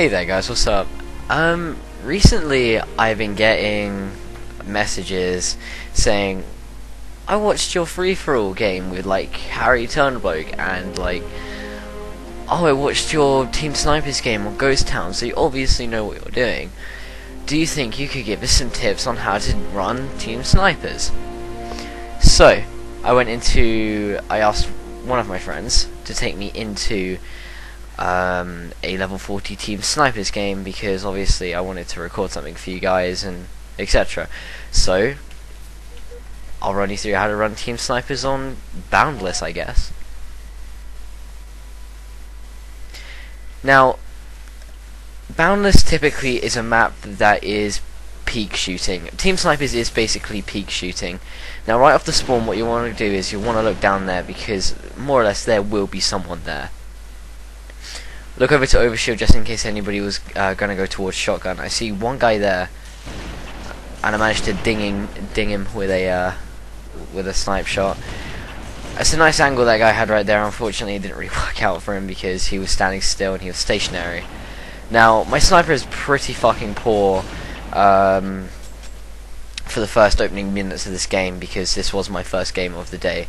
Hey there guys, what's up? Recently I've been getting messages saying, I watched your free-for-all game with like Harry Turnbloke and like, oh, I watched your Team Snipers game on Ghost Town, so you obviously know what you're doing. Do you think you could give us some tips on how to run Team Snipers? So, I asked one of my friends to take me into a level 40 Team Snipers game because obviously I wanted to record something for you guys and etc. So I'll run you through how to run Team Snipers on Boundless, I guess. Now, Boundless typically is a map that is peak shooting. Team Snipers is basically peak shooting. Now right off the spawn, what you want to do is you want to look down there because more or less there will be someone there. Look over to overshield just in case anybody was going to go towards shotgun. I see one guy there, and I managed to ding him with a snipe shot. It's a nice angle that guy had right there. Unfortunately, it didn't really work out for him because he was standing still and he was stationary. Now, my sniper is pretty fucking poor for the first opening minutes of this game because this was my first game of the day.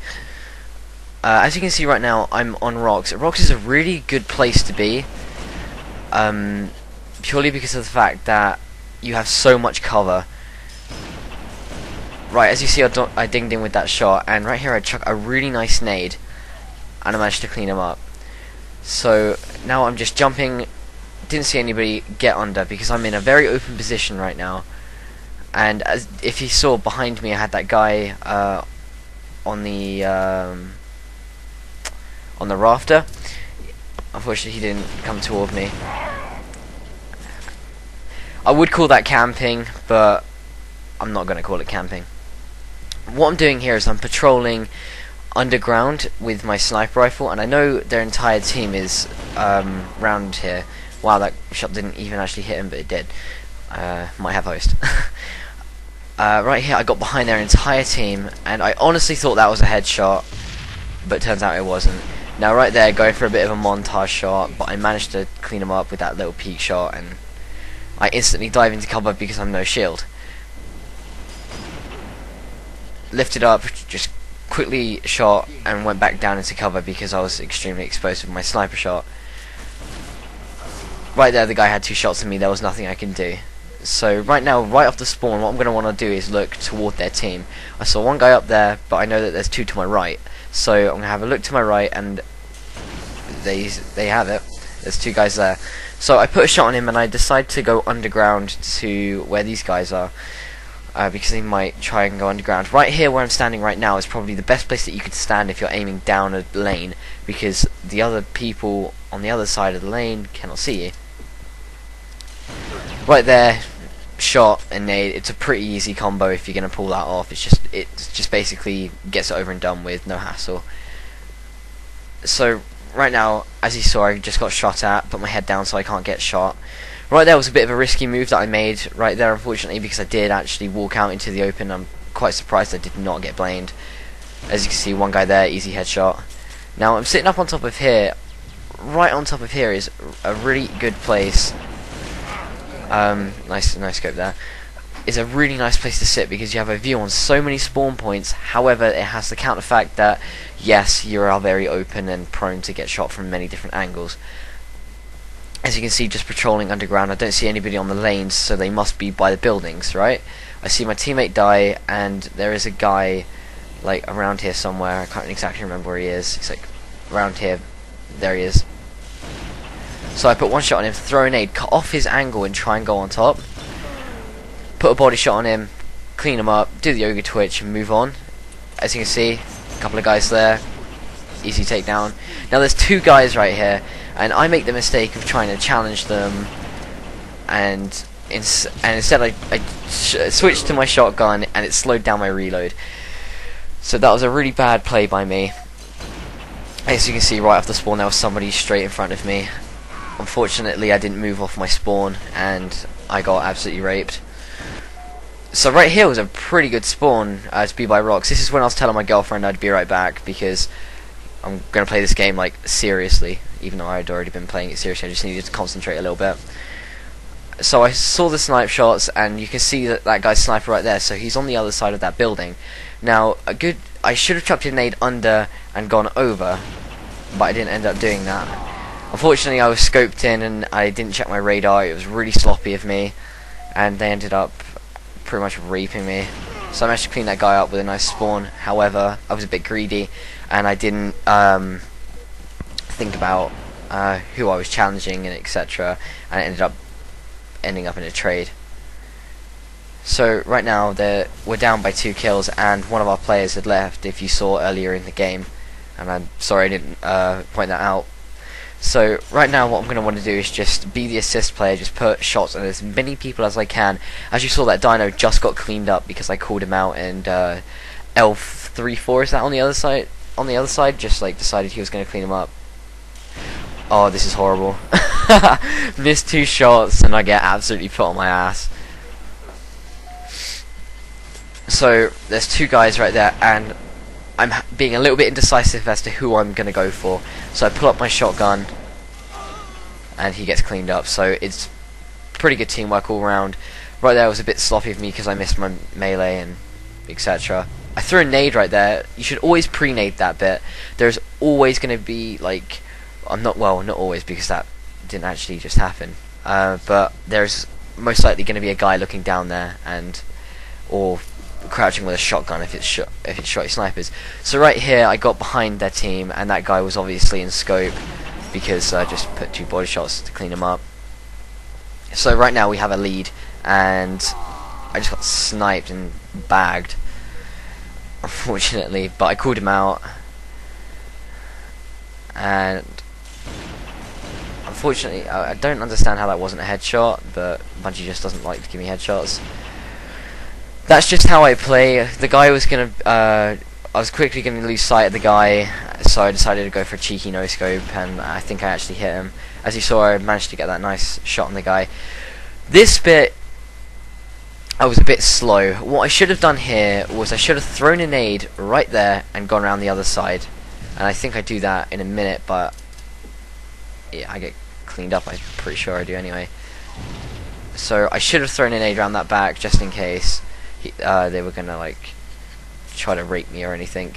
As you can see right now, I'm on rocks. Rocks is a really good place to be, purely because of the fact that you have so much cover. Right, as you see, I dinged in with that shot, and right here I chuck a really nice nade, and I managed to clean him up. So now I'm just jumping. Didn't see anybody get under because I'm in a very open position right now. And if you saw behind me, I had that guy on the rafter. Unfortunately, he didn't come toward me. I would call that camping, but I'm not going to call it camping. What I'm doing here is I'm patrolling underground with my sniper rifle, and I know their entire team is round here. Wow, that shot didn't even actually hit him, but it did. Might have host. Right here, I got behind their entire team, and I honestly thought that was a headshot, but it turns out it wasn't. Now right there, going for a bit of a montage shot, but I managed to clean him up with that little peek shot, and I instantly dive into cover because I'm no shield. Lifted up, just quickly shot, and went back down into cover because I was extremely exposed with my sniper shot. Right there, the guy had two shots at me, there was nothing I can do. So right now, right off the spawn, what I'm going to want to do is look toward their team. I saw one guy up there, but I know that there's two to my right. So I'm going to have a look to my right, and they have it. There's two guys there. So I put a shot on him, and I decide to go underground to where these guys are, because they might try and go underground. Right here, where I'm standing right now, is probably the best place that you could stand if you're aiming down a lane, because the other people on the other side of the lane cannot see you. Right there, shot and nade. It's a pretty easy combo if you're going to pull that off. It just basically gets it over and done with, no hassle. So right now, as you saw, I just got shot at. Put my head down so I can't get shot. Right there was a bit of a risky move that I made right there, unfortunately, because I did actually walk out into the open. I'm quite surprised I did not get blamed. As you can see, one guy there, easy headshot. Now I'm sitting up on top of here. Right on top of here is a really good place. Nice scope there. It's a really nice place to sit because you have a view on so many spawn points. However, it has the counter fact that yes, you are very open and prone to get shot from many different angles. As you can see, just patrolling underground, I don't see anybody on the lanes, so they must be by the buildings, right? I see my teammate die, and there is a guy like around here somewhere. I can't exactly remember where he is. He's like around here. There he is. So I put one shot on him, throw a nade, cut off his angle and try and go on top. Put a body shot on him, clean him up, do the yoga twitch and move on. As you can see, a couple of guys there, easy takedown. Now there's two guys right here, and I make the mistake of trying to challenge them, and instead I switched to my shotgun and it slowed down my reload. So that was a really bad play by me. As you can see, right off the spawn there was somebody straight in front of me. Unfortunately, I didn't move off my spawn, and I got absolutely raped. So right here was a pretty good spawn to be by rocks. This is when I was telling my girlfriend I'd be right back, because I'm going to play this game, like, seriously. even though I had already been playing it seriously. I just needed to concentrate a little bit. So I saw the snipe shots, and you can see that that guy's sniper right there, so he's on the other side of that building. Now, I should have chucked a nade under and gone over, but I didn't end up doing that. Unfortunately, I was scoped in and I didn't check my radar. It was really sloppy of me, and they ended up pretty much raping me. So I managed to clean that guy up with a nice spawn. However, I was a bit greedy, and I didn't think about who I was challenging and etc. And it ending up in a trade. So right now we're down by 2 kills, and one of our players had left, if you saw earlier in the game, and I'm sorry I didn't point that out. So right now what I'm going to want to do is just be the assist player, just put shots at as many people as I can. As you saw, that dino just got cleaned up because I called him out, and L34, is that on the other side? On the other side, just like decided he was going to clean him up. Oh, this is horrible. Missed 2 shots and I get absolutely put on my ass. So there's 2 guys right there, and I'm being a little bit indecisive as to who I'm going to go for. So I pull up my shotgun and he gets cleaned up. So it's pretty good teamwork all round. Right there was a bit sloppy of me because I missed my melee and etc. I threw a nade right there. You should always pre-nade that bit. There's always going to be like, not always, because that didn't actually just happen. But there's most likely going to be a guy looking down there, or crouching with a shotgun if it's Shotty snipers. So right here I got behind their team, and that guy was obviously in scope because I just put 2 body shots to clean him up. So right now we have a lead, and I just got sniped and bagged, unfortunately, but I called him out, and unfortunately I don't understand how that wasn't a headshot, but Bungie just doesn't like to give me headshots. That's just how I play. The guy was gonna I was quickly gonna lose sight of the guy, so I decided to go for a cheeky no scope, and I think I actually hit him. As you saw, I managed to get that nice shot on the guy. This bit I was a bit slow. What I should have done here was I should have thrown a nade right there and gone around the other side, and I think I do that in a minute, but yeah, I get cleaned up. I'm pretty sure I do anyway. So I should have thrown a nade around that back just in case they were gonna like try to rape me or anything.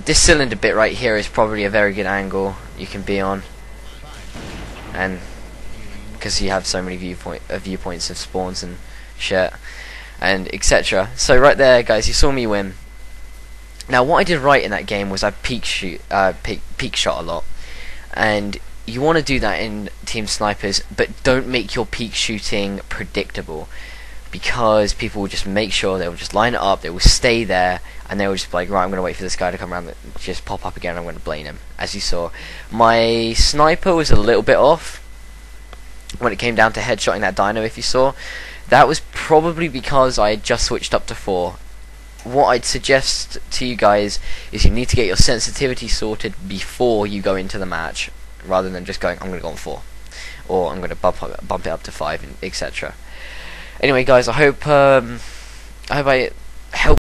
This cylinder bit right here is probably a very good angle you can be on, and because you have so many viewpoints of spawns and shit and etc. So right there, guys, you saw me win. Now what I did right in that game was I peek shot a lot, and you want to do that in team snipers, but don't make your peek shooting predictable, because people will just make sure, they will just line it up, they will stay there, and they will just be like, right, I'm going to wait for this guy to come around and just pop up again, I'm going to blame him. As you saw, my sniper was a little bit off when it came down to headshotting that dino. If you saw, that was probably because I had just switched up to 4. What I'd suggest to you guys is you need to get your sensitivity sorted before you go into the match, rather than just going, I'm going to go on 4, or I'm going to bump it up to 5, and etc. Anyway, guys, I hope I helped